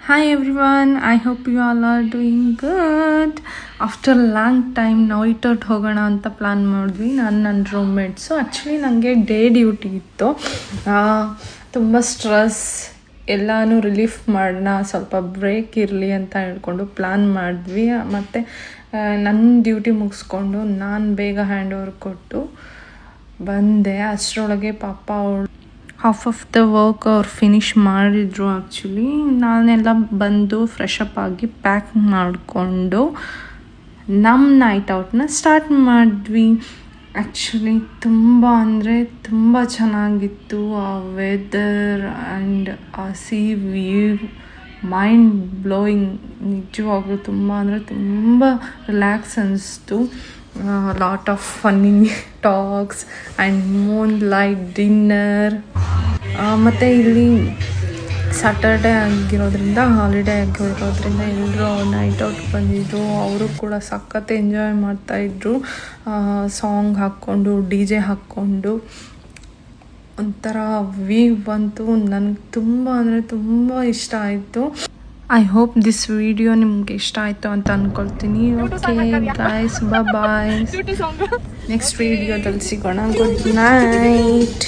Hi everyone, I hope you all are doing good. After a long time night out ಹೋಗೋಣ ಅಂತ plan ಮಾಡಿದ್ವಿ ನನ್ನ ರೂಮ್ಮೇಟ್ಸು. Actually ನನಗೆ day duty ಇತ್ತು, ತುಂಬ ಸ್ಟ್ರೆಸ್, ಎಲ್ಲನೂ ರಿಲೀಫ್ ಮಾಡೋಣ, ಸ್ವಲ್ಪ ಬ್ರೇಕ್ ಇರಲಿ ಅಂತ ಹೇಳ್ಕೊಂಡು ಪ್ಲ್ಯಾನ್ ಮಾಡಿದ್ವಿ. ಮತ್ತು ನನ್ನ ಡ್ಯೂಟಿ ಮುಗಿಸ್ಕೊಂಡು ನಾನು ಬೇಗ ಹ್ಯಾಂಡ್ ಓವರ್ ಕೊಟ್ಟು ಬಂದೆ. ಅಷ್ಟರೊಳಗೆ ಪಾಪ ಅವಳು ಹಾಫ್ ಆಫ್ ದ ವರ್ಕ್ ಅವ್ರು ಫಿನಿಷ್ ಮಾಡಿದರು. ಆ್ಯಕ್ಚುಲಿ ನಾನೆಲ್ಲ ಬಂದು ಫ್ರೆಶ್ ಅಪ್ ಆಗಿ ಪ್ಯಾಕ್ ಮಾಡಿಕೊಂಡು ನಮ್ಮ ನೈಟ್ ಔಟ್ನ ಸ್ಟಾರ್ಟ್ ಮಾಡಿದ್ವಿ. ಆ್ಯಕ್ಚುಲಿ ತುಂಬ ಅಂದರೆ ತುಂಬ ಚೆನ್ನಾಗಿತ್ತು. ಆ ವೆದರ್ ಆ್ಯಂಡ್ ಆ ಸಿ ವ್ಯೂ ಮೈಂಡ್ ಬ್ಲೋಯಿಂಗ್. ನಿಜವಾಗ್ಲೂ ತುಂಬ ಅಂದರೆ ತುಂಬ ರಿಲ್ಯಾಕ್ಸ್ ಅನ್ನಿಸ್ತು. Lot of funny talks and moon light dinner. ಮತ್ತು ಇಲ್ಲಿ ಸ್ಯಾಟರ್ಡೇ ಆಗಿರೋದ್ರಿಂದ, ಹಾಲಿಡೇ ಆಗಿರೋದ್ರಿಂದ ಎಲ್ಲರೂ ನೈಟ್ ಔಟ್ ಬಂದಿದ್ರು. ಅವರು ಕೂಡ ಸಖತ್ ಎಂಜಾಯ್ ಮಾಡ್ತಾಯಿದ್ರು. ಸಾಂಗ್ ಹಾಕ್ಕೊಂಡು, DJ ಹಾಕ್ಕೊಂಡು ಒಂಥರ ವ್ಯೂ ಬಂತು. ನನಗೆ ತುಂಬ ಅಂದರೆ ತುಂಬ ಇಷ್ಟ ಆಯಿತು. ಐ ಹೋಪ್ ದಿಸ್ ವಿಡಿಯೋ ನಿಮ್ಗೆ ಇಷ್ಟ ಆಯಿತು ಅಂತ ಅಂದ್ಕೊಳ್ತೀನಿ. ಓಕೆ ಗೈಸ್, ಬಾಯ್. ನೆಕ್ಸ್ಟ್ ವಿಡಿಯೋದಲ್ಲಿ ಸಿಗೋಣ. Good night.